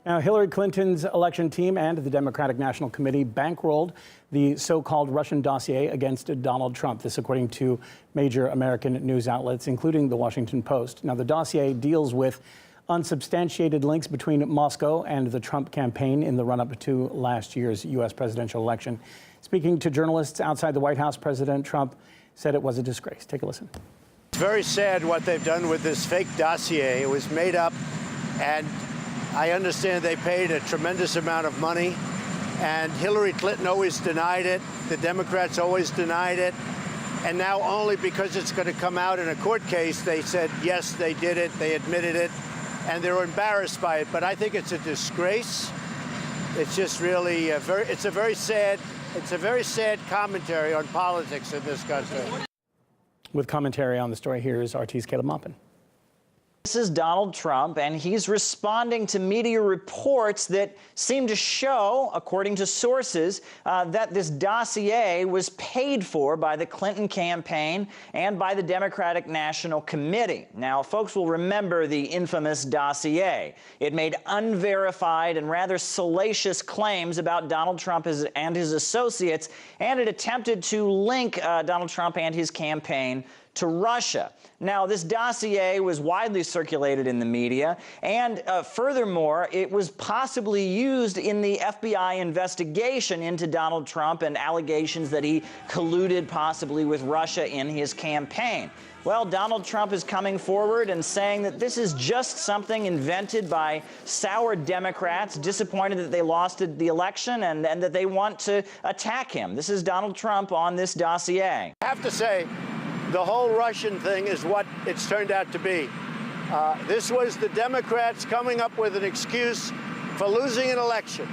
Now, Hillary Clinton's election team and the Democratic National Committee bankrolled the so-called Russian dossier against Donald Trump. This, according to major American news outlets, including the Washington Post. Now, the dossier deals with unsubstantiated links between Moscow and the Trump campaign in the run-up to last year's U.S. presidential election. Speaking to journalists outside the White House, President Trump said it was a disgrace. Take a listen. It's very sad what they've done with this fake dossier. It was made up, and I understand they paid a tremendous amount of money, and Hillary Clinton always denied it. The Democrats always denied it. And now only because it's going to come out in a court case, they said, yes, they did it, they admitted it, and they're embarrassed by it. But I think it's a disgrace. It's just really it's a very sad commentary on politics in this country. With commentary on the story, here is RT's Caleb Maupin. This is Donald Trump, and he's responding to media reports that seem to show, according to sources, that this dossier was paid for by the Clinton campaign and by the Democratic National Committee. Now, folks will remember the infamous dossier. It made unverified and rather salacious claims about Donald Trump and his associates, and it attempted to link Donald Trump and his campaign to Russia. Now, this dossier was widely circulated in the media, and furthermore, it was possibly used in the FBI investigation into Donald Trump and allegations that he colluded possibly with Russia in his campaign. Well, Donald Trump is coming forward and saying that this is just something invented by sour Democrats, disappointed that they lost the election and that they want to attack him. This is Donald Trump on this dossier. I have to say, the whole Russian thing is what it's turned out to be. This was the Democrats coming up with an excuse for losing an election.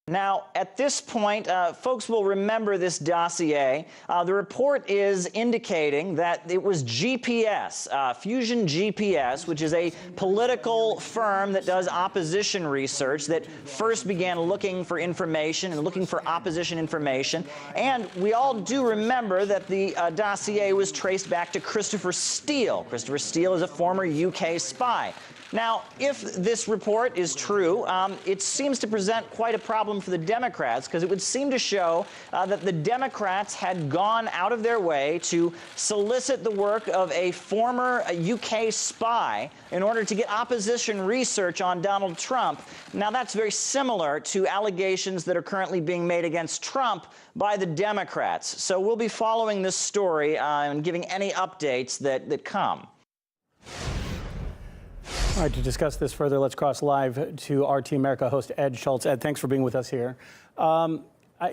Now, at this point, folks will remember this dossier. The report is indicating that it was GPS, Fusion GPS, which is a political firm that does opposition research, that first began looking for information and looking for opposition information. And we all do remember that the dossier was traced back to Christopher Steele. Christopher Steele is a former UK spy. Now, if this report is true, it seems to present quite a problem for the Democrats, because it would seem to show that the Democrats had gone out of their way to solicit the work of a former UK spy in order to get opposition research on Donald Trump. Now, that's very similar to allegations that are currently being made against Trump by the Democrats. So we'll be following this story and giving any updates that come. All right, to discuss this further, let's cross live to RT America host Ed Shultz. Ed, thanks for being with us here.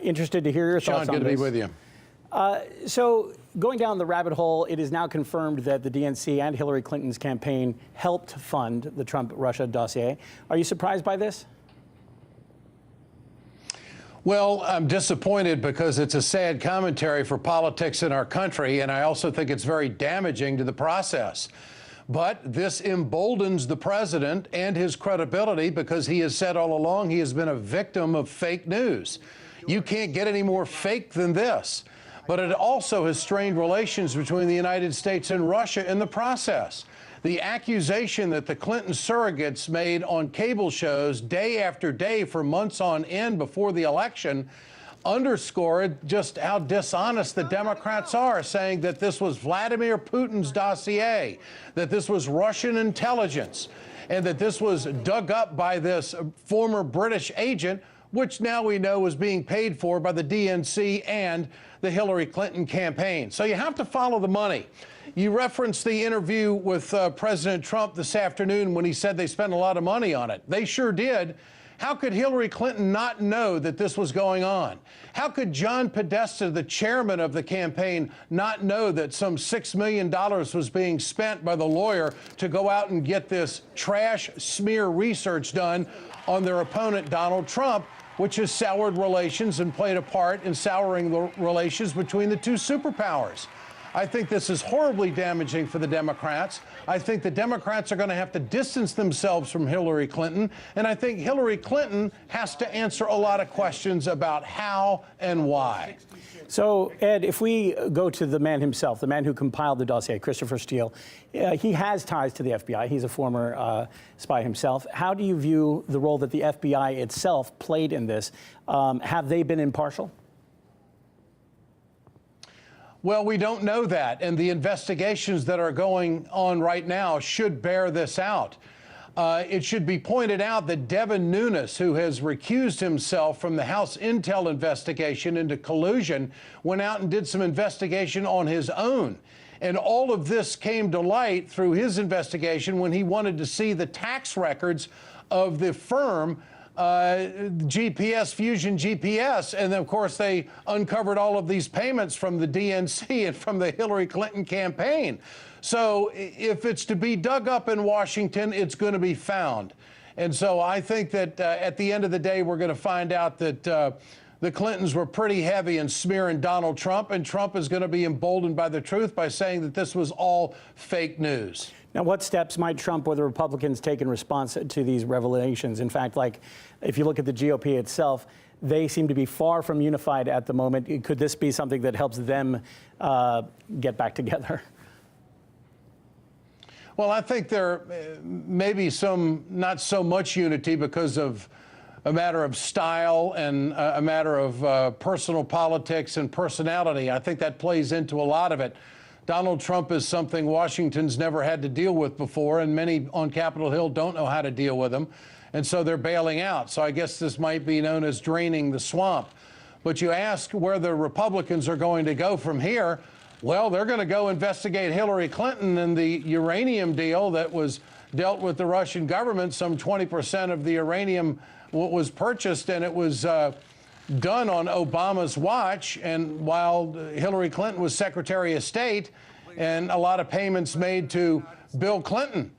Interested to hear your thoughts on this. Sean, good to be with you. So going down the rabbit hole, it is now confirmed that the DNC and Hillary Clinton's campaign helped fund the Trump-Russia dossier. Are you surprised by this? Well, I'm disappointed because it's a sad commentary for politics in our country, and I also think it's very damaging to the process. But this emboldens the president and his credibility, because he has said all along he has been a victim of fake news. You can't get any more fake than this. But it also has strained relations between the United States and Russia in the process. The accusation that the Clinton surrogates made on cable shows day after day for months on end before the election underscored just how dishonest the Democrats are, saying that this was Vladimir Putin's dossier, that this was Russian intelligence, and that this was dug up by this former British agent, which now we know was being paid for by the DNC and the Hillary Clinton campaign. So you have to follow the money. You referenced the interview with President Trump this afternoon when he said they spent a lot of money on it. They sure did. How could Hillary Clinton not know that this was going on? How could John Podesta, the chairman of the campaign, not know that some $6 million was being spent by the lawyer to go out and get this trash smear research done on their opponent, Donald Trump, which has soured relations and played a part in souring the relations between the two superpowers? I think this is horribly damaging for the Democrats. I think the Democrats are going to have to distance themselves from Hillary Clinton. And I think Hillary Clinton has to answer a lot of questions about how and why. So, Ed, if we go to the man himself, the man who compiled the dossier, Christopher Steele, he has ties to the FBI. He's a former spy himself. How do you view the role that the FBI itself played in this? Have they been impartial? Well, we don't know that, and the investigations that are going on right now should bear this out. It should be pointed out that Devin Nunes, who has recused himself from the House Intel investigation into collusion, went out and did some investigation on his own. And all of this came to light through his investigation when he wanted to see the tax records of the firm Fusion GPS, and then, of course, they uncovered all of these payments from the DNC and from the Hillary Clinton campaign. So if it's to be dug up in Washington, it's going to be found. And so I think that at the end of the day, we're going to find out that the Clintons were pretty heavy in smearing Donald Trump, and Trump is going to be emboldened by the truth by saying that this was all fake news. Now, what steps might Trump or the Republicans take in response to these revelations? In fact, like, if you look at the GOP itself, they seem to be far from unified at the moment. Could this be something that helps them get back together? Well, I think there may be some not so much unity because of a matter of style and a matter of personal politics and personality. I think that plays into a lot of it. Donald Trump is something Washington's never had to deal with before, and many on Capitol Hill don't know how to deal with him, and so they're bailing out. So I guess this might be known as draining the swamp. But you ask where the Republicans are going to go from here. Well, they're going to go investigate Hillary Clinton and the uranium deal that was dealt with the Russian government. Some 20% of the uranium was purchased, and it was done on Obama's watch, and while Hillary Clinton was Secretary of State, and a lot of payments made to Bill Clinton.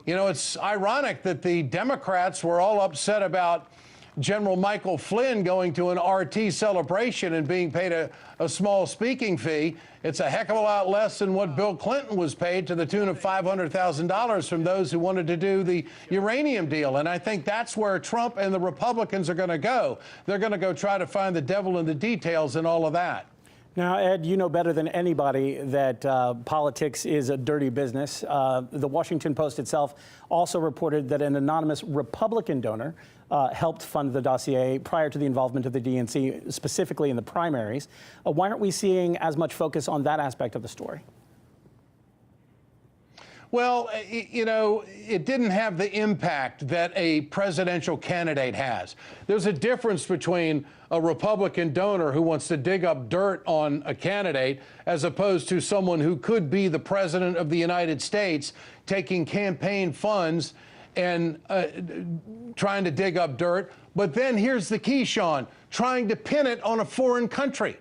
You know, it's ironic that the Democrats were all upset about General Michael Flynn going to an RT celebration and being paid a small speaking fee. It's a heck of a lot less than what Bill Clinton was paid, to the tune of $500,000 from those who wanted to do the uranium deal. And I think that's where Trump and the Republicans are going to go. They're going to go try to find the devil in the details and all of that. Now, Ed, you know better than anybody that politics is a dirty business. The Washington Post itself also reported that an anonymous Republican donor helped fund the dossier prior to the involvement of the DNC, specifically in the primaries. Why aren't we seeing as much focus on that aspect of the story? Well, you know, it didn't have the impact that a presidential candidate has. There's a difference between a Republican donor who wants to dig up dirt on a candidate as opposed to someone who could be the president of the United States taking campaign funds and trying to dig up dirt. But then here's the key, Sean, trying to pin it on a foreign country.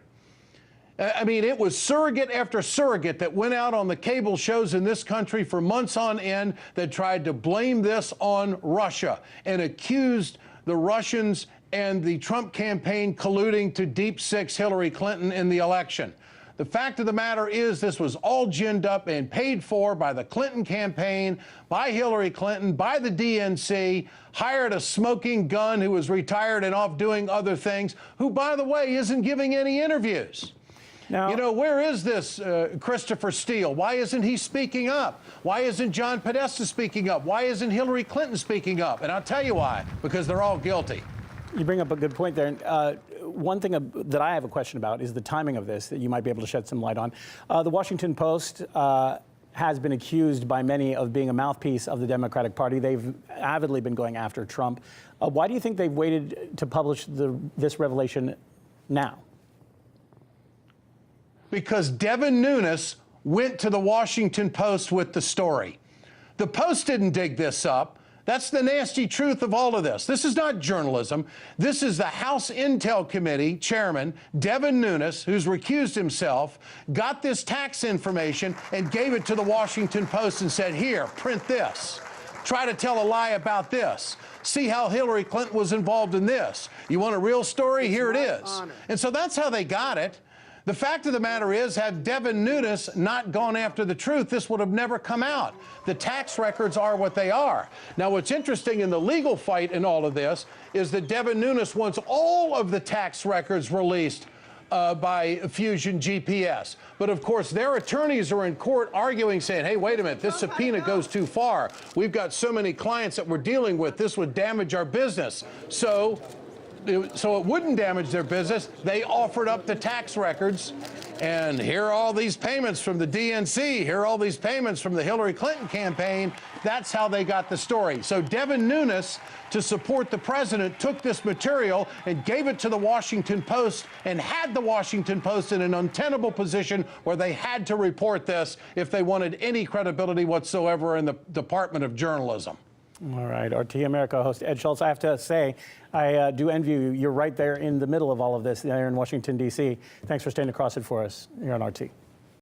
I mean, it was surrogate after surrogate that went out on the cable shows in this country for months on end that tried to blame this on Russia and accused the Russians and the Trump campaign colluding to deep six Hillary Clinton in the election. The fact of the matter is this was all ginned up and paid for by the Clinton campaign, by Hillary Clinton, by the DNC, hired a smoking gun who was retired and off doing other things, who, by the way, isn't giving any interviews. Now, you know, where is this Christopher Steele? Why isn't he speaking up? Why isn't John Podesta speaking up? Why isn't Hillary Clinton speaking up? And I'll tell you why, because they're all guilty. You bring up a good point there. One thing that I have a question about is the timing of this that you might be able to shed some light on. The Washington Post has been accused by many of being a mouthpiece of the Democratic Party. They've avidly been going after Trump. Why do you think they've waited to publish this revelation now? Because Devin Nunes went to the Washington Post with the story. The Post didn't dig this up. That's the nasty truth of all of this. This is not journalism. This is the House Intel Committee chairman, Devin Nunes, who's recused himself, got this tax information and gave it to the Washington Post and said, here, print this. Try to tell a lie about this. See how Hillary Clinton was involved in this. You want a real story? Here it is. And so that's how they got it. The fact of the matter is, had Devin Nunes not gone after the truth, this would have never come out. The tax records are what they are. Now, what's interesting in the legal fight in all of this is that Devin Nunes wants all of the tax records released by Fusion GPS. But of course, their attorneys are in court arguing, saying, hey, wait a minute, this subpoena goes too far. We've got so many clients that we're dealing with, this would damage our business. So it wouldn't damage their business. They offered up the tax records, and here are all these payments from the DNC. Here are all these payments from the Hillary Clinton campaign. That's how they got the story. So Devin Nunes, to support the president, took this material and gave it to the Washington Post and had the Washington Post in an untenable position where they had to report this if they wanted any credibility whatsoever in the Department of Journalism. All right, RT America host Ed Shultz. I have to say, I do envy you. You're right there in the middle of all of this there in Washington, D.C. Thanks for staying across it for us here on RT.